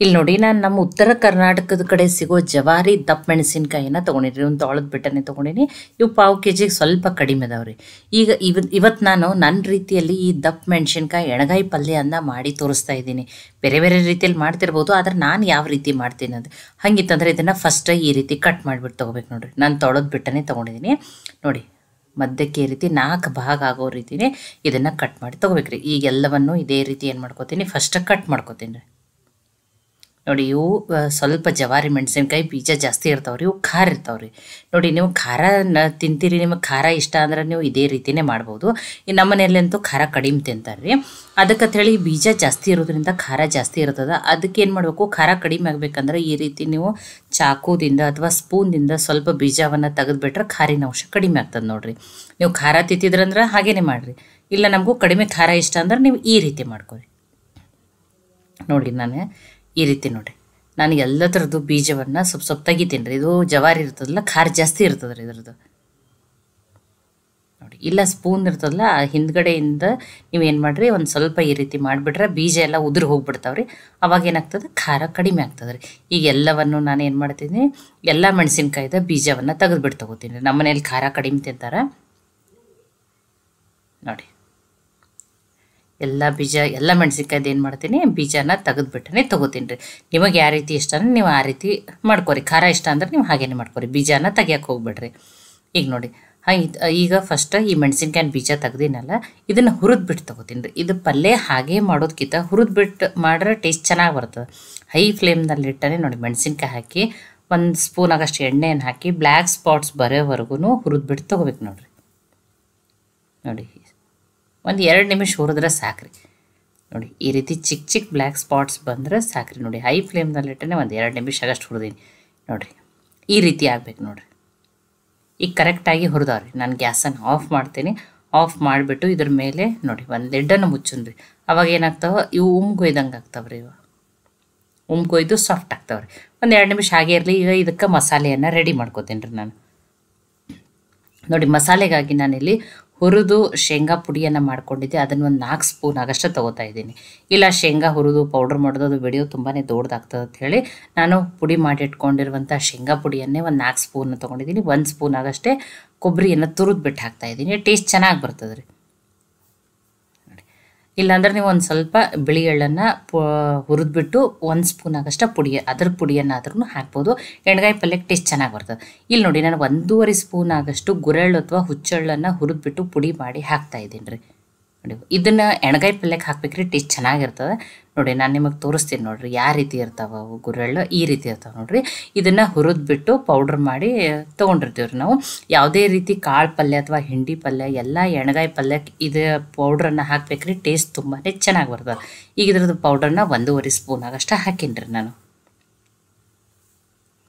ಇಲ್ಲಿ ನೋಡಿ ನಾನು ನಮ್ಮ ಉತ್ತರ ಕರ್ನಾಟಕದ ಕಡೆ ಸಿಗೋ ಜವಾರಿ ದಪ್ಪ ಮೆಣಸಿನ್ಕಾಯಿನ ತೊಗೊಂಡಿನಿ. ಒಂದು ತೊಳೆದು ಬಿಟ್ಟನೆ ತೊಗೊಂಡಿನಿ. ಇವು ಪಾವು ಕೆ ಜಿಗೆ ಸ್ವಲ್ಪ ಕಡಿಮೆ ಅದಾವ್ರಿ. ಈಗ ಇವತ್ತು ನಾನು ನನ್ನ ರೀತಿಯಲ್ಲಿ ಈ ದಪ್ಪ ಮೆಣಸಿನ್ಕಾಯಿ ಎಣಗಾಯಿ ಪಲ್ಯವನ್ನು ಮಾಡಿ ತೋರಿಸ್ತಾ ಇದ್ದೀನಿ. ಬೇರೆ ಬೇರೆ ರೀತಿಯಲ್ಲಿ ಮಾಡ್ತಿರ್ಬೋದು, ಆದರೆ ನಾನು ಯಾವ ರೀತಿ ಮಾಡ್ತೀನಿ ಅದು ಹಂಗಿತ್ತಂದ್ರೆ ಇದನ್ನು ಫಸ್ಟ್ ಈ ರೀತಿ ಕಟ್ ಮಾಡಿಬಿಟ್ಟು ತೊಗೋಬೇಕು ನೋಡಿರಿ. ನಾನು ತೊಳೆದು ಬಿಟ್ಟನೆ ತೊಗೊಂಡಿದ್ದೀನಿ ನೋಡಿ. ಮಧ್ಯಕ್ಕೆ ಈ ರೀತಿ 4 ಭಾಗ ಆಗೋ ರೀತಿಯೇ ಇದನ್ನು ಕಟ್ ಮಾಡಿ ತೊಗೋಬೇಕ್ರಿ. ಈಗ ಎಲ್ಲವನ್ನು ಇದೇ ರೀತಿ ಏನು ಮಾಡ್ಕೋತೀನಿ, ಫಸ್ಟ್ ಕಟ್ ಮಾಡ್ಕೋತೀನಿ ರೀ. ನೋಡಿ ಇವು ಸ್ವಲ್ಪ ಜವಾರಿ ಮೆಣಸಿನ್ಕಾಯಿ ಬೀಜ ಜಾಸ್ತಿ ಇರ್ತಾವ್ರಿ, ಇವು ಖಾರ ಇರ್ತಾವ್ರಿ. ನೋಡಿ ನೀವು ಖಾರ ತಿಂತೀರಿ, ನಿಮಗೆ ಖಾರ ಇಷ್ಟ ಅಂದ್ರೆ ನೀವು ಇದೇ ರೀತಿಯೇ ಮಾಡ್ಬೋದು. ಈ ನಮ್ಮ ಮನೆಯಲ್ಲಂತೂ ಖಾರ ಕಡಿಮೆ ತಿಂತಾರೆ ರೀ. ಅದಕ್ಕಂತೇಳಿ ಬೀಜ ಜಾಸ್ತಿ ಇರೋದ್ರಿಂದ ಖಾರ ಜಾಸ್ತಿ ಇರ್ತದೆ. ಅದಕ್ಕೆ ಏನು ಮಾಡಬೇಕು, ಖಾರ ಕಡಿಮೆ ಆಗಬೇಕಂದ್ರೆ ಈ ರೀತಿ ನೀವು ಚಾಕುದಿಂದ ಅಥವಾ ಸ್ಪೂನ್ದಿಂದ ಸ್ವಲ್ಪ ಬೀಜವನ್ನು ತೆಗೆದುಬಿಟ್ರೆ ಖಾರಿನ ಅಂಶ ಕಡಿಮೆ ಆಗ್ತದೆ ನೋಡಿರಿ. ನೀವು ಖಾರ ತಿಂತಿದ್ರಂದ್ರೆ ಹಾಗೇ ಮಾಡಿರಿ. ಇಲ್ಲ ನಮಗೂ ಕಡಿಮೆ ಖಾರ ಇಷ್ಟ ಅಂದ್ರೆ ನೀವು ಈ ರೀತಿ ಮಾಡ್ಕೊರಿ. ನೋಡಿ ನಾನು ಈ ರೀತಿ ನೋಡಿ, ನಾನು ಎಲ್ಲ ಥರದ್ದು ಬೀಜವನ್ನು ಸ್ವಲ್ಪ ತೆಗಿತೀನಿ ರೀ. ಇದು ಜವಾರಿ ಇರ್ತದಲ್ಲ, ಖಾರ ಜಾಸ್ತಿ ಇರ್ತದೆ ರೀ ಇದ್ರದ್ದು. ನೋಡಿ ಇಲ್ಲ ಸ್ಪೂನ್ ಇರ್ತದಲ್ಲ, ಹಿಂದ್ಗಡೆಯಿಂದ ನೀವು ಏನು ಮಾಡಿರಿ, ಒಂದು ಸ್ವಲ್ಪ ಈ ರೀತಿ ಮಾಡಿಬಿಟ್ರೆ ಬೀಜ ಎಲ್ಲ ಉದುರು ಹೋಗ್ಬಿಡ್ತಾವ್ರಿ. ಅವಾಗ ಏನಾಗ್ತದೆ, ಖಾರ ಕಡಿಮೆ ಆಗ್ತದೆ ರೀ. ಈಗ ಎಲ್ಲವನ್ನು ನಾನು ಏನು ಮಾಡ್ತೀನಿ, ಎಲ್ಲ ಮೆಣಸಿನ್ಕಾಯ್ದ ಬೀಜವನ್ನು ತೆಗೆದುಬಿಟ್ಟು ತೊಗೋತೀನಿ ರೀ. ನಮ್ಮ ಮನೇಲಿ ಖಾರ ಕಡಿಮೆ ತಿಂತಾರೆ ನೋಡಿ. ಎಲ್ಲ ಬೀಜ ಎಲ್ಲ ಮೆಣಸಿನ್ಕಾಯ್ದು ಏನು ಮಾಡ್ತೀನಿ, ಬೀಜನ ತೆಗೆದುಬಿಟ್ಟನೆ ತೊಗೋತೀನಿ ರೀ. ನಿಮಗೆ ಯಾವ ರೀತಿ ಇಷ್ಟ ಅಂದ್ರೆ ನೀವು ಆ ರೀತಿ ಮಾಡ್ಕೊರಿ. ಖಾರ ಇಷ್ಟ ಅಂದ್ರೆ ನೀವು ಹಾಗೇನೆ ಮಾಡ್ಕೊರಿ, ಬೀಜನ ತೆಗಿಯೋಕೆ ಹೋಗ್ಬೇಡ್ರಿ. ಈಗ ನೋಡಿ ಈಗ ಫಸ್ಟ್ ಈ ಮೆಣಸಿನ್ಕಾಯಿನ ಬೀಜ ತೆಗ್ದಿನಲ್ಲ, ಇದನ್ನು ಹುರಿದ್ಬಿಟ್ಟು ತೊಗೋತೀನಿ ರೀ. ಇದು ಪಲ್ಯ ಹಾಗೇ ಮಾಡೋದಕ್ಕಿಂತ ಹುರಿದ್ಬಿಟ್ಟು ಮಾಡ್ರೆ ಟೇಸ್ಟ್ ಚೆನ್ನಾಗಿ ಬರ್ತದೆ. ಹೈ ಫ್ಲೇಮ್ನಲ್ಲಿ ಇಟ್ಟನೆ ನೋಡಿ, ಮೆಣಸಿನ್ಕಾಯಿ ಹಾಕಿ 1 ಸ್ಪೂನ್ ಆಗಷ್ಟು ಎಣ್ಣೆಯನ್ನು ಹಾಕಿ ಬ್ಲ್ಯಾಕ್ ಸ್ಪಾಟ್ಸ್ ಬರೋವರೆಗೂ ಹುರಿದ್ಬಿಟ್ಟು ತೊಗೋಬೇಕು ನೋಡಿರಿ. ನೋಡಿ ಒಂದು 2 ನಿಮಿಷ ಹುರಿದ್ರೆ ಸಾಕ್ರಿ. ನೋಡಿ ಈ ರೀತಿ ಚಿಕ್ಕ ಚಿಕ್ಕ ಬ್ಲ್ಯಾಕ್ ಸ್ಪಾಟ್ಸ್ ಬಂದರೆ ಸಾಕ್ರಿ. ನೋಡಿ ಹೈ ಫ್ಲೇಮ್ನಲ್ಲಿ ಇಟ್ಟನೆ ಒಂದು 2 ನಿಮಿಷ ಆಗಷ್ಟು ಹುರಿದೀನಿ ನೋಡಿರಿ. ಈ ರೀತಿ ಆಗ್ಬೇಕು ನೋಡಿರಿ. ಈಗ ಕರೆಕ್ಟಾಗಿ ಹುರಿದವ್ರಿ. ನಾನು ಗ್ಯಾಸನ್ನು ಆಫ್ ಮಾಡ್ತೀನಿ. ಆಫ್ ಮಾಡಿಬಿಟ್ಟು ಇದ್ರ ಮೇಲೆ ನೋಡಿ ಒಂದು ಲಿಡ್ಡನ್ನು ಮುಚ್ಚನ್ರಿ. ಅವಾಗ ಏನಾಗ್ತಾವೆ, ಇವು ಉಮ್ಗೊಯ್ದಂಗೆ ಆಗ್ತಾವ್ರಿ. ಇವು ಉಮ್ಗೊಯ್ದು ಸಾಫ್ಟ್ ಆಗ್ತಾವ್ರಿ. ಒಂದು 2 ನಿಮಿಷ ಹಾಗೆ ಇರಲಿ. ಈಗ ಇದಕ್ಕೆ ಮಸಾಲೆಯನ್ನು ರೆಡಿ ಮಾಡ್ಕೋತೀನಿ ರೀ ನಾನು. ನೋಡಿ ಮಸಾಲೆಗಾಗಿ ನಾನಿಲ್ಲಿ ಹುರಿದು ಶೇಂಗಾ ಪುಡಿಯನ್ನು ಮಾಡ್ಕೊಂಡಿದ್ದೆ. ಅದನ್ನು ಒಂದು 4 ಸ್ಪೂನ್ ಆಗಷ್ಟು ತೊಗೋತಾ ಇದ್ದೀನಿ. ಇಲ್ಲ ಶೇಂಗಾ ಹುರಿದು ಪೌಡ್ರ್ ಮಾಡೋದು ಅದು ವಿಡಿಯೋ ತುಂಬಾ ದೊಡ್ಡದಾಗ್ತದೆ ಅಂತ ಹೇಳಿ ನಾನು ಪುಡಿ ಮಾಡಿ ಇಟ್ಕೊಂಡಿರುವಂಥ ಶೇಂಗಾ ಪುಡಿಯನ್ನೇ ಒಂದು 4 ಸ್ಪೂನ್ ತೊಗೊಂಡಿದ್ದೀನಿ. 1 ಸ್ಪೂನ್ ಆಗಷ್ಟೇ ಕೊಬ್ಬರಿಯನ್ನು ತುರಿದ್ಬಿಟ್ಟು ಹಾಕ್ತಾಯಿದ್ದೀನಿ. ಟೇಸ್ಟ್ ಚೆನ್ನಾಗಿ ಬರ್ತದೆ ರೀ. ಇಲ್ಲಾಂದ್ರೆ ನೀವು ಒಂದು ಸ್ವಲ್ಪ ಬಿಳಿ ಎಳ್ಳನ್ನು ಹುರಿದ್ಬಿಟ್ಟು 1 ಸ್ಪೂನ್ ಆಗಷ್ಟು ಅದ್ರ ಪುಡಿಯನ್ನಾದ್ರೂ ಹಾಕ್ಬೋದು. ಎಣ್ಗಾಯಿ ಪಲ್ಯಕ್ಕೆ ಟೇಸ್ಟ್ ಚೆನ್ನಾಗಿ ಬರ್ತದೆ. ಇಲ್ಲಿ ನೋಡಿ ನಾನು 1.5 ಸ್ಪೂನ್ ಆಗಷ್ಟು ಗುರೆಳ್ಳು ಅಥವಾ ಹುಚ್ಚೆಳ್ಳನ್ನು ಹುರಿದ್ಬಿಟ್ಟು ಪುಡಿ ಮಾಡಿ ಹಾಕ್ತಾಯಿದ್ದೀನಿ ರೀ. ನೋಡಿ ಇದನ್ನು ಎಣ್ಗಾಯಿ ಪಲ್ಯಕ್ಕೆ ಹಾಕ್ಬೇಕ್ರಿ, ಟೇಸ್ಟ್ ಚೆನ್ನಾಗಿರ್ತದೆ. ನೋಡಿ ನಾನು ನಿಮಗೆ ತೋರಿಸ್ತೀನಿ ನೋಡಿರಿ ಯಾವ ರೀತಿ ಇರ್ತಾವೆ ಅವು. ಗುರೆಳ್ಳು ಈ ರೀತಿ ಇರ್ತಾವೆ ನೋಡಿರಿ. ಇದನ್ನು ಹುರಿದ್ಬಿಟ್ಟು ಪೌಡ್ರ್ ಮಾಡಿ ತೊಗೊಂಡಿರ್ತೀವಿ ರೀ ನಾವು. ಯಾವುದೇ ರೀತಿ ಕಾಳು ಪಲ್ಯ ಅಥವಾ ಹಿಂಡಿ ಪಲ್ಯ ಎಲ್ಲ ಎಣ್ಗಾಯಿ ಪಲ್ಯಕ್ಕೆ ಇದು ಪೌಡ್ರನ್ನು ಹಾಕ್ಬೇಕ್ರಿ, ಟೇಸ್ಟ್ ತುಂಬಾ ಚೆನ್ನಾಗಿ ಬರ್ತದೆ. ಈಗ ಇದ್ರದ್ದು ಪೌಡ್ರನ್ನ 1.5 ಸ್ಪೂನ್ ಆಗಷ್ಟು ಹಾಕೀನಿ ರೀ ನಾನು.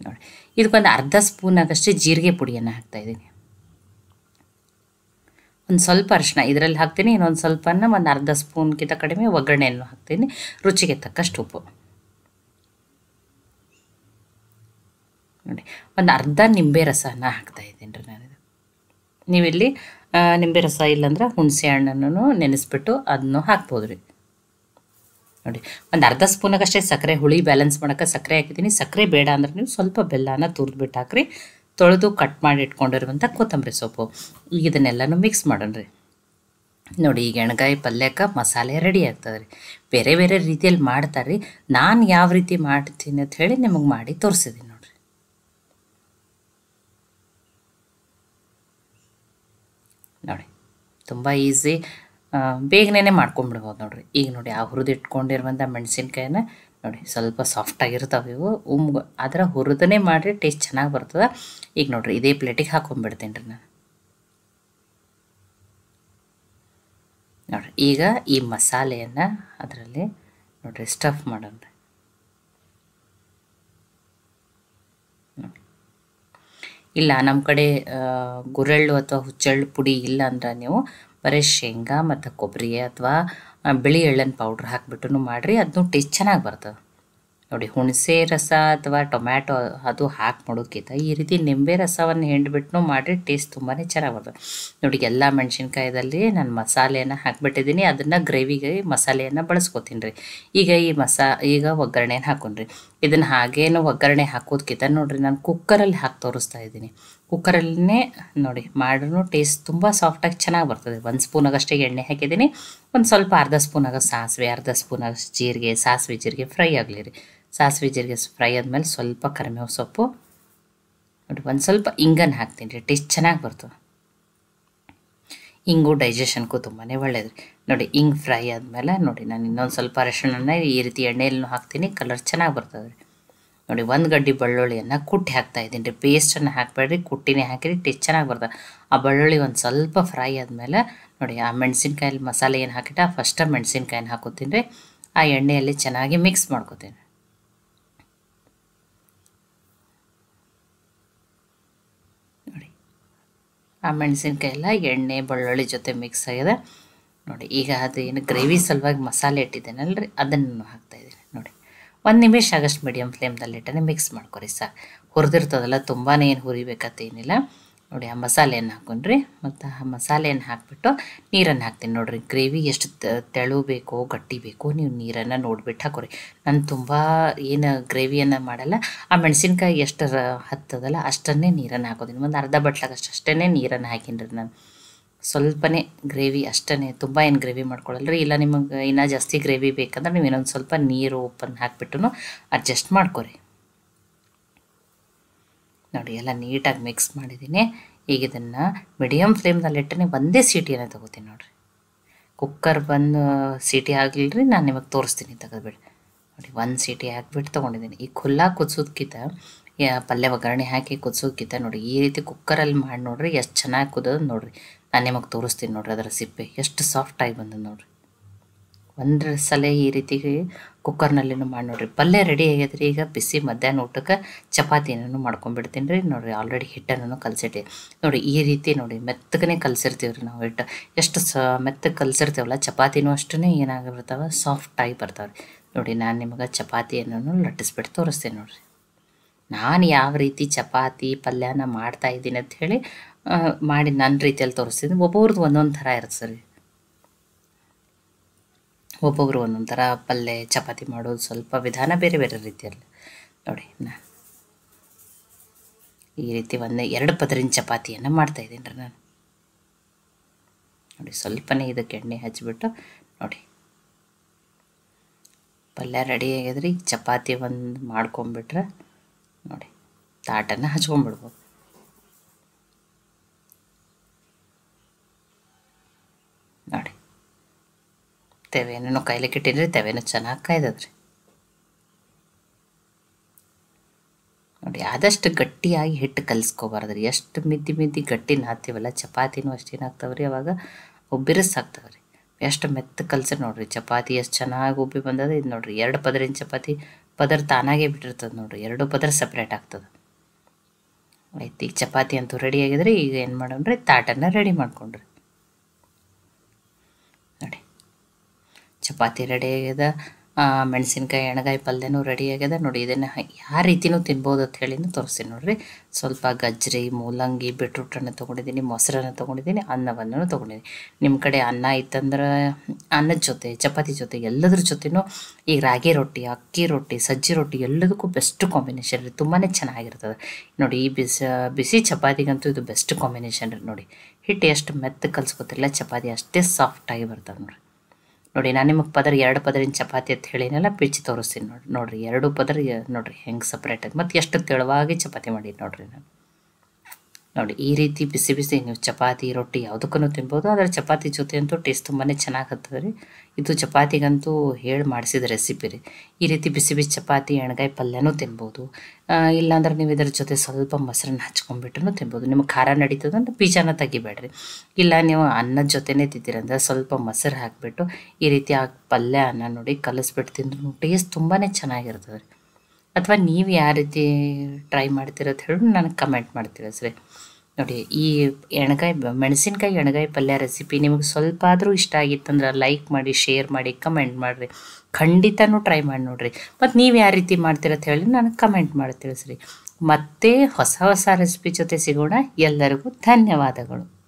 ನೋಡಿ ಇದಕ್ಕೊಂದು ಅರ್ಧ ಸ್ಪೂನ್ ಆಗಷ್ಟು ಜೀರಿಗೆ ಪುಡಿಯನ್ನು ಹಾಕ್ತಾಯಿದ್ದೀನಿ. ಒಂದು ಸ್ವಲ್ಪ ಅರಿಶಿನ ಇದರಲ್ಲಿ ಹಾಕ್ತೀನಿ. ಇನ್ನೊಂದು ಸ್ವಲ್ಪನ ಒಂದು ಅರ್ಧ ಸ್ಪೂನ್ಗಿಂತ ಕಡಿಮೆ ಒಗ್ಗರಣೆಯನ್ನು ಹಾಕ್ತೀನಿ. ರುಚಿಗೆ ತಕ್ಕಷ್ಟು ಉಪ್ಪು. ನೋಡಿ ಒಂದು ಅರ್ಧ ನಿಂಬೆ ರಸನ ಹಾಕ್ತಾಯಿದ್ದೀನಿ ರೀ ನಾನು. ನೀವಿಲ್ಲಿ ನಿಂಬೆ ರಸ ಇಲ್ಲಾಂದ್ರೆ ಹುಣಸೆ ಹಣ್ಣನ್ನು ನೆನೆಸ್ಬಿಟ್ಟು ಅದನ್ನು ಹಾಕ್ಬೋದು ರೀ. ನೋಡಿ ಒಂದು ಅರ್ಧ ಸ್ಪೂನಾಗಷ್ಟೇ ಸಕ್ಕರೆ, ಹುಳಿ ಬ್ಯಾಲೆನ್ಸ್ ಮಾಡೋಕ್ಕೆ ಸಕ್ಕರೆ ಹಾಕಿದ್ದೀನಿ. ಸಕ್ಕರೆ ಬೇಡ ಅಂದ್ರೆ ನೀವು ಸ್ವಲ್ಪ ಬೆಲ್ಲನ ತುರಿದ್ಬಿಟ್ಟು ಹಾಕ್ರಿ. ತೊಳೆದು ಕಟ್ ಮಾಡಿ ಇಟ್ಕೊಂಡಿರುವಂಥ ಕೊತ್ತಂಬರಿ ಸೊಪ್ಪು. ಈಗ ಇದನ್ನೆಲ್ಲನೂ ಮಿಕ್ಸ್ ಮಾಡೋಣ ರೀ. ನೋಡಿ ಈಗ ಎಣ್ಗಾಯಿ ಪಲ್ಯಕ್ಕೆ ಮಸಾಲೆ ರೆಡಿ ಆಗ್ತದೆ ರೀ. ಬೇರೆ ಬೇರೆ ರೀತಿಯಲ್ಲಿ ಮಾಡ್ತಾರೆ ರೀ. ನಾನು ಯಾವ ರೀತಿ ಮಾಡ್ತೀನಿ ಅಂತ ಹೇಳಿ ನಿಮಗೆ ಮಾಡಿ ತೋರಿಸಿದ್ದೀನಿ ನೋಡಿರಿ. ನೋಡಿ ತುಂಬ ಈಸಿ, ಬೇಗನೆ ಮಾಡ್ಕೊಂಬಿಡ್ಬೋದು ನೋಡಿರಿ. ಈಗ ನೋಡಿ ಆ ಹುರಿದಿಟ್ಕೊಂಡಿರುವಂಥ ಮೆಣಸಿನ್ಕಾಯಿನ ನೋಡಿ ಸ್ವಲ್ಪ ಸಾಫ್ಟಾಗಿರ್ತಾವೆ ಇವು. ಅದರ ಹುರಿದನೇ ಮಾಡಿರಿ, ಟೇಸ್ಟ್ ಚೆನ್ನಾಗಿ ಬರ್ತದೆ. ಈಗ ನೋಡಿರಿ ಇದೇ ಪ್ಲೇಟಿಗೆ ಹಾಕೊಂಡ್ಬಿಡ್ತೀನಿ ರೀ ನಾನು. ನೋಡಿರಿ ಈಗ ಈ ಮಸಾಲೆಯನ್ನು ಅದರಲ್ಲಿ ನೋಡಿರಿ ಸ್ಟಫ್ ಮಾಡೋಣ ರೀ. ನೋಡಿ ಇಲ್ಲ ನಮ್ಮ ಕಡೆ ಗುರೆಳ್ಳು ಅಥವಾ ಹುಚ್ಚೆಳ್ಳು ಪುಡಿ ಇಲ್ಲ ಅಂದ್ರೆ ನೀವು ಬರೀ ಶೇಂಗಾ ಮತ್ತು ಕೊಬ್ಬರಿ ಅಥವಾ ಬಿಳಿ ಎಳ್ಳನ್ನು ಪೌಡ್ರ್ ಹಾಕಿಬಿಟ್ಟು ಮಾಡಿರಿ, ಅದನ್ನು ಟೇಸ್ಟ್ ಚೆನ್ನಾಗಿ ಬರ್ತದೆ. ನೋಡಿ ಹುಣಸೆ ರಸ ಅಥವಾ ಟೊಮ್ಯಾಟೊ ಅದು ಹಾಕಿ ಮಾಡೋಕ್ಕಿಂತ ಈ ರೀತಿ ನಿಂಬೆ ರಸವನ್ನು ಹಿಂಡ್ಬಿಟ್ಟು ಮಾಡಿರಿ, ಟೇಸ್ಟ್ ತುಂಬಾ ಚೆನ್ನಾಗಿ ಬರ್ತದೆ. ನೋಡಿ ಎಲ್ಲ ಮೆಣಸಿನ್ಕಾಯದಲ್ಲಿ ನಾನು ಮಸಾಲೆಯನ್ನು ಹಾಕಿಬಿಟ್ಟಿದ್ದೀನಿ, ಅದನ್ನು ಗ್ರೇವಿಗೆ ಮಸಾಲೆಯನ್ನು ಬಳಸ್ಕೊತೀನಿ ರೀ. ಈಗ ಒಗ್ಗರಣೆನ ಹಾಕೊಂಡ್ರಿ. ಇದನ್ನು ಹಾಗೇನು ಒಗ್ಗರಣೆ ಹಾಕೋದಕ್ಕಿಂತ ನೋಡಿರಿ ನಾನು ಕುಕ್ಕರಲ್ಲಿ ಹಾಕಿ ತೋರಿಸ್ತಾ ಇದ್ದೀನಿ. ಕುಕ್ಕರಲ್ಲೇ ನೋಡಿ ಮಾಡ್ರೂ ಟೇಸ್ಟ್ ತುಂಬ ಸಾಫ್ಟಾಗಿ ಚೆನ್ನಾಗಿ ಬರ್ತದೆ. 1 ಸ್ಪೂನಾಗಷ್ಟೇ ಎಣ್ಣೆ ಹಾಕಿದ್ದೀನಿ, ಒಂದು ಸ್ವಲ್ಪ ಅರ್ಧ ಸ್ಪೂನಾಗ ಸಾಸಿವೆ, ಅರ್ಧ ಸ್ಪೂನಾಗಷ್ಟು ಜೀರಿಗೆ, ಸಾಸಿವೆ ಜೀರಿಗೆ ಫ್ರೈ ಆಗಲಿ ರೀ. ಸಾಸಿವೆ ಜೀರಿಗೆ ಫ್ರೈ ಆದಮೇಲೆ ಸ್ವಲ್ಪ ಕರಿಬೇವು ಸೊಪ್ಪು, ನೋಡಿ ಒಂದು ಸ್ವಲ್ಪ ಇಂಗನ್ನು ಹಾಕ್ತೀನಿ ರೀ, ಟೇಸ್ಟ್ ಚೆನ್ನಾಗಿ ಬರ್ತದೆ. ಇಂಗು ಡೈಜೆಷನ್ಗೂ ತುಂಬಾ ಒಳ್ಳೆಯದು ರೀ. ನೋಡಿ ಇಂಗು ಫ್ರೈ ಆದಮೇಲೆ ನೋಡಿ ನಾನು ಇನ್ನೊಂದು ಸ್ವಲ್ಪ ಅರಶಿಣನ ಈ ರೀತಿ ಎಣ್ಣೆಯಲ್ಲೂ ಹಾಕ್ತೀನಿ, ಕಲರ್ ಚೆನ್ನಾಗಿ ಬರ್ತದೆ ರೀ. ನೋಡಿ 1 ಗಡ್ಡೆ ಬೆಳ್ಳುಳ್ಳಿಯನ್ನು ಕುಟ್ಟಿ ಹಾಕ್ತಾಯಿದ್ದೀನಿ ರೀ, ಪೇಸ್ಟನ್ನು ಹಾಕಬೇಡ್ರಿ, ಕುಟ್ಟಿನೇ ಹಾಕಿರಿ, ಟೇಸ್ಟ್ ಚೆನ್ನಾಗಿ ಬರ್ತದೆ. ಆ ಬೆಳ್ಳುಳ್ಳಿ ಒಂದು ಸ್ವಲ್ಪ ಫ್ರೈ ಆದಮೇಲೆ ನೋಡಿ ಆ ಮೆಣಸಿನ್ಕಾಯಲ್ಲಿ ಮಸಾಲೆ ಏನು ಹಾಕಿಟ್ಟು ಫಸ್ಟ್ ಮೆಣಸಿನ್ಕಾಯಿನ ಹಾಕೋತೀನಿ ರೀ. ಆ ಎಣ್ಣೆಯಲ್ಲಿ ಚೆನ್ನಾಗಿ ಮಿಕ್ಸ್ ಮಾಡ್ಕೋತೀನಿ. ನೋಡಿ ಆ ಮೆಣಸಿನ್ಕಾಯಿ ಎಲ್ಲ ಎಣ್ಣೆ ಬೆಳ್ಳುಳ್ಳಿ ಜೊತೆ ಮಿಕ್ಸ್ ಆಗಿದೆ. ನೋಡಿ ಈಗ ಅದು ಏನು ಗ್ರೇವಿ ಸಲುವಾಗಿ ಮಸಾಲೆ ಇಟ್ಟಿದ್ದೇನಲ್ರಿ ಅದನ್ನು ಹಾಕ್ತಾಯಿದ್ದೀನಿ. ನೋಡಿ 1 ನಿಮಿಷ ಆಗಷ್ಟು ಮೀಡಿಯಮ್ ಫ್ಲೇಮ್ದಲ್ಲಿ ಇಟ್ಟನೆ ಮಿಕ್ಸ್ ಮಾಡ್ಕೊರಿ ಸಾಕು. ಹುರಿದಿರ್ತದಲ್ಲ ತುಂಬಾ ಏನು ಹುರಿಬೇಕತ್ತೇನಿಲ್ಲ. ನೋಡಿ ಆ ಮಸಾಲೆಯನ್ನು ಹಾಕೊಂಡ್ರಿ, ಮತ್ತು ಆ ಮಸಾಲೆಯನ್ನು ಹಾಕಿಬಿಟ್ಟು ನೀರನ್ನು ಹಾಕ್ತೀನಿ. ನೋಡಿರಿ ಗ್ರೇವಿ ಎಷ್ಟು ತೆಳು ಬೇಕೋ ಗಟ್ಟಿ ಬೇಕೋ ನೀವು ನೀರನ್ನು ನೋಡಿಬಿಟ್ಟು ಹಾಕೋರಿ. ನಾನು ತುಂಬ ಏನು ಗ್ರೇವಿಯನ್ನು ಮಾಡಲ್ಲ, ಆ ಮೆಣಸಿನ್ಕಾಯಿ ಎಷ್ಟು ಹತ್ತದಲ್ಲ ಅಷ್ಟನ್ನೇ ನೀರನ್ನು ಹಾಕೋತೀನಿ. ಒಂದು ಅರ್ಧ ಬಟ್ಲಾಗಷ್ಟು ಅಷ್ಟೇ ನೀರನ್ನು ಹಾಕಿನ್ರಿ ನಾನು. ಸ್ವಲ್ಪನೇ ಗ್ರೇವಿ ಅಷ್ಟೇ, ತುಂಬ ಏನು ಗ್ರೇವಿ ಮಾಡ್ಕೊಳ್ಳಲ್ರಿ. ಇಲ್ಲ ನಿಮಗೆ ಇನ್ನೂ ಜಾಸ್ತಿ ಗ್ರೇವಿ ಬೇಕಂದ್ರೆ ನೀವು ಇನ್ನೊಂದು ಸ್ವಲ್ಪ ನೀರು ಉಪ್ಪನ್ನು ಹಾಕಿಬಿಟ್ಟು ಅಡ್ಜಸ್ಟ್ ಮಾಡ್ಕೊರಿ. ನೋಡಿ ಎಲ್ಲ ನೀಟಾಗಿ ಮಿಕ್ಸ್ ಮಾಡಿದ್ದೀನಿ. ಈಗ ಇದನ್ನು ಮೀಡಿಯಮ್ ಫ್ಲೇಮ್ನಲ್ಲಿಟ್ಟನೆ ಒಂದೇ ಸೀಟಿಯನ್ನು ತೊಗೋತೀನಿ. ನೋಡಿರಿ ಕುಕ್ಕರ್ ಬಂದು ಸೀಟಿ ಆಗಲಿಲ್ರಿ, ನಾನು ನಿಮಗೆ ತೋರಿಸ್ತೀನಿ ತೆಗೆದುಬಿಡಿ. ನೋಡಿ 1 ಸೀಟಿ ಹಾಕಿಬಿಟ್ಟು ತೊಗೊಂಡಿದ್ದೀನಿ. ಈ ಖುಲ್ಲಾ ಕುದಿಸೋದ್ಕಿಂತ ಪಲ್ಯ ಒಗ್ಗರಣೆ ಹಾಕಿ ಕುದಿಸೋದ್ಕಿಂತ ನೋಡಿ ಈ ರೀತಿ ಕುಕ್ಕರಲ್ಲಿ ಮಾಡಿ ನೋಡಿರಿ ಎಷ್ಟು ಚೆನ್ನಾಗಿ ಕುದೋದು. ನೋಡಿರಿ ನಾನು ನಿಮಗೆ ತೋರಿಸ್ತೀನಿ. ನೋಡಿರಿ ಅದರ ಸಿಪ್ಪೆ ಎಷ್ಟು ಸಾಫ್ಟಾಗಿ ಬಂದದ್ದು ನೋಡಿರಿ. ಒಂದು ಸಲ ಈ ರೀತಿ ಕುಕ್ಕರ್ನಲ್ಲಿನೂ ಮಾಡಿ ನೋಡಿರಿ. ಪಲ್ಯ ರೆಡಿ ಆಗ್ಯದ್ರಿ. ಈಗ ಬಿಸಿ ಮಧ್ಯಾಹ್ನ ಊಟಕ್ಕೆ ಚಪಾತಿನೂ ಮಾಡ್ಕೊಂಡ್ಬಿಡ್ತೀನಿ ರೀ. ನೋಡಿರಿ ಆಲ್ರೆಡಿ ಹಿಟ್ಟನ್ನು ಕಲಸಿಟ್ಟೆ. ನೋಡಿ ಈ ರೀತಿ ನೋಡಿ ಮೆತ್ತಗನೆ ಕಲಸಿರ್ತೀವಿ ರೀ ನಾವು ಹಿಟ್ಟು. ಎಷ್ಟು ಮೆತ್ತಗೆ ಕಲಸಿರ್ತೀವಲ್ಲ ಚಪಾತಿನೂ ಅಷ್ಟೇ ಏನಾಗಿರ್ತಾವೆ ಸಾಫ್ಟಾಗಿ ಬರ್ತಾವೆ ರೀ. ನೋಡಿ ನಾನು ನಿಮಗೆ ಚಪಾತಿಯನ್ನು ಲಟ್ಟಿಸ್ಬಿಟ್ಟು ತೋರಿಸ್ತೇನೆ. ನೋಡಿರಿ ನಾನು ಯಾವ ರೀತಿ ಚಪಾತಿ ಪಲ್ಯನ ಮಾಡ್ತಾಯಿದ್ದೀನಿ ಅಂಥೇಳಿ ಮಾಡಿ ನನ್ನ ರೀತಿಯಲ್ಲಿ ತೋರಿಸ್ತೀನಿ. ಒಬ್ಬೊಬ್ರದ್ದು ಒಂದೊಂದು ಥರ ಇರುತ್ತೆ ಸರಿ. ಒಬ್ಬೊಬ್ರು ಒಂದೊಂದು ಥರ ಪಲ್ಯ ಚಪಾತಿ ಮಾಡೋದು ಸ್ವಲ್ಪ ವಿಧಾನ ಬೇರೆ ಬೇರೆ ರೀತಿಯಲ್ಲಿ. ನೋಡಿ ನಾನು ಈ ರೀತಿ 2 ಪದರಿನ ಚಪಾತಿಯನ್ನು ಮಾಡ್ತಾಯಿದ್ದೀನಿ ರೀ ನಾನು. ನೋಡಿ ಸ್ವಲ್ಪನೇ ಇದಕ್ಕೆ ಎಣ್ಣೆ ಹಚ್ಚಿಬಿಟ್ಟು ನೋಡಿ ಪಲ್ಯ ರೆಡಿ ಆಗ್ಯದ್ರಿ. ಚಪಾತಿ ಒಂದು ಮಾಡ್ಕೊಂಬಿಟ್ರೆ ನೋಡಿ ತಾಟನ್ನು ಹಚ್ಕೊಂಡ್ಬಿಡ್ಬೋದು. ನೋಡಿ ತೆವೆನೂ ಕಾಯ್ಲಿಕ್ಕೆ ಇಟ್ಟಿದ್ರಿ, ತೆವೆನೂ ಚೆನ್ನಾಗಿ ಕಾಯ್ದದ್ರಿ. ನೋಡಿ ಆದಷ್ಟು ಗಟ್ಟಿಯಾಗಿ ಹಿಟ್ಟು ಕಲಿಸ್ಕೋಬಾರ್ದು ರೀ. ಎಷ್ಟು ಮಿದ್ದಿ ಗಟ್ಟಿ ನಾದ್ತೀವಲ್ಲ ಚಪಾತಿನೂ ಅಷ್ಟೇನಾಗ್ತಾವೆ ರೀ, ಅವಾಗ ಉಬ್ಬಿರಿಸಾಗ್ತವೆ ರೀ. ಎಷ್ಟು ಮೆತ್ತ ಕಲಸಿ ನೋಡಿರಿ ಚಪಾತಿ ಎಷ್ಟು ಚೆನ್ನಾಗಿ ಉಬ್ಬಿ ಬಂದದ. ಇದು ನೋಡಿರಿ 2 ಪದರಿನ ಚಪಾತಿ ಪದರ್ ತಾನಾಗೇ ಬಿಟ್ಟಿರ್ತದೆ. ನೋಡಿರಿ 2 ಪದರ ಸಪ್ರೇಟ್ ಆಗ್ತದೆ. ಆಯ್ತು ಈಗ ಚಪಾತಿ ಅಂತೂ ರೆಡಿ ಆಗಿದ್ರೆ ಈಗ ಏನು ಮಾಡೋಣ್ರಿ ತಾಟನ್ನು ರೆಡಿ ಮಾಡ್ಕೊಂಡ್ರಿ. ನೋಡಿ ಚಪಾತಿ ರೆಡಿ ಆಗ್ಯದ, ಮೆಣಸಿನ್ಕಾಯಿ ಎಣ್ಗಾಯಿ ಪಲ್ಯನೂ ರೆಡಿ ಆಗ್ಯದ. ನೋಡಿ ಇದನ್ನು ಯಾವ ರೀತಿಯೂ ತಿನ್ಬೋದು ಅಂತ ಹೇಳಿನೂ ತೋರಿಸ್ತೀನಿ. ನೋಡಿರಿ ಸ್ವಲ್ಪ ಗಜ್ಜರಿ ಮೂಲಂಗಿ ಬೀಟ್ರೂಟನ್ನು ತೊಗೊಂಡಿದ್ದೀನಿ, ಮೊಸರನ್ನು ತೊಗೊಂಡಿದ್ದೀನಿ, ಅನ್ನವನ್ನು ತೊಗೊಂಡಿದ್ದೀನಿ. ನಿಮ್ಮ ಕಡೆ ಅನ್ನ ಇತ್ತಂದ್ರೆ ಅನ್ನದ ಜೊತೆ ಚಪಾತಿ ಜೊತೆ ಎಲ್ಲದ್ರ ಜೊತೆನೂ ಈಗ ರಾಗಿ ರೊಟ್ಟಿ, ಅಕ್ಕಿ ರೊಟ್ಟಿ, ಸಜ್ಜಿ ರೊಟ್ಟಿ ಎಲ್ಲದಕ್ಕೂ ಬೆಸ್ಟ್ ಕಾಂಬಿನೇಷನ್ ರೀ. ತುಂಬಾ ಚೆನ್ನಾಗಿರ್ತದೆ. ನೋಡಿ ಈ ಬಿಸಿ ಚಪಾತಿಗಂತೂ ಇದು ಬೆಸ್ಟ್ ಕಾಂಬಿನೇಷನ್ ರೀ. ನೋಡಿ ಹಿಟ್ಟು ಎಷ್ಟು ಮೆತ್ತ ಕಲಿಸ್ಕೊತಿರಲ್ಲ ಚಪಾತಿ ಅಷ್ಟೇ ಸಾಫ್ಟಾಗಿ ಬರ್ತದೆ ನೋಡಿರಿ. ನೋಡಿ ನಾನು ನಿಮಗೆ 2 ಪದರಿನ ಚಪಾತಿ ಅಂತ ಹೇಳಿನೆಲ್ಲ ಬಿಚ್ಚಿ ತೋರಿಸ್ತೀನಿ. ನೋಡಿರಿ 2 ಪದರ ನೋಡಿರಿ ಹೆಂಗೆ ಸಪ್ರೇಟಾಗಿ ಮತ್ತು ಎಷ್ಟು ತೆಳುವಾಗಿ ಚಪಾತಿ ಮಾಡಿ ನೋಡಿರಿ ನಾನು. ನೋಡಿ ಈ ರೀತಿ ಬಿಸಿ ಬಿಸಿ ನೀವು ಚಪಾತಿ ರೊಟ್ಟಿ ಯಾವುದಕ್ಕೂ ತಿನ್ಬೋದು. ಆದರೆ ಚಪಾತಿ ಜೊತೆ ಅಂತೂ ಟೇಸ್ಟ್ ತುಂಬಾ ಚೆನ್ನಾಗಿ ಹತ್ತದ ರೀ. ಇದು ಚಪಾತಿಗಂತೂ ಹೇಳಿ ಮಾಡಿಸಿದ ರೆಸಿಪಿ ರೀ. ಈ ರೀತಿ ಬಿಸಿ ಬಿಸಿ ಚಪಾತಿ ಎಣ್ಗಾಯಿ ಪಲ್ಯನೂ ತಿನ್ಬೋದು. ಇಲ್ಲಾಂದ್ರೆ ನೀವು ಇದರ ಜೊತೆ ಸ್ವಲ್ಪ ಮೊಸರನ್ನ ಹಚ್ಕೊಂಡ್ಬಿಟ್ಟು ತಿನ್ಬೋದು. ನಿಮಗೆ ಖಾರ ನಡೀತದಂದ್ರೆ ಬೀಜನ ತೆಗಿಬೇಡ್ರಿ. ಇಲ್ಲ ನೀವು ಅನ್ನದ ಜೊತೆನೇ ತಿಂತೀರಂದ್ರೆ ಸ್ವಲ್ಪ ಮೊಸರು ಹಾಕಿಬಿಟ್ಟು ಈ ರೀತಿ ಆ ಪಲ್ಯನ ನೋಡಿ ಕಲಿಸ್ಬಿಟ್ಟು ತಿಂದ್ರೂ ಟೇಸ್ಟ್ ತುಂಬಾ ಚೆನ್ನಾಗಿರ್ತದೆ ರೀ. ಅಥವಾ ನೀವು ಯಾವ ರೀತಿ ಟ್ರೈ ಮಾಡ್ತೀರ ಅಂತ ಹೇಳಿ ನನಗೆ ಕಮೆಂಟ್ ಮಾಡ್ತೀರ ಸರಿ. ನೋಡಿ ಈ ಮೆಣಸಿನ್ಕಾಯಿ ಎಣ್ಗಾಯಿ ಪಲ್ಯ ರೆಸಿಪಿ ನಿಮಗೆ ಸ್ವಲ್ಪ ಆದರೂ ಇಷ್ಟ ಆಗಿತ್ತಂದ್ರೆ ಲೈಕ್ ಮಾಡಿ, ಶೇರ್ ಮಾಡಿ, ಕಮೆಂಟ್ ಮಾಡಿರಿ. ಖಂಡಿತನೂ ಟ್ರೈ ಮಾಡಿ ನೋಡಿರಿ. ಮತ್ತು ನೀವು ಯಾವ ರೀತಿ ಮಾಡ್ತೀರ ಅಂತ ಹೇಳಿ ನನಗೆ ಕಮೆಂಟ್ ಮಾಡಿ ತಿಳಿಸ್ರಿ. ಮತ್ತೆ ಹೊಸ ಹೊಸ ರೆಸಿಪಿ ಜೊತೆ ಸಿಗೋಣ. ಎಲ್ಲರಿಗೂ ಧನ್ಯವಾದಗಳು.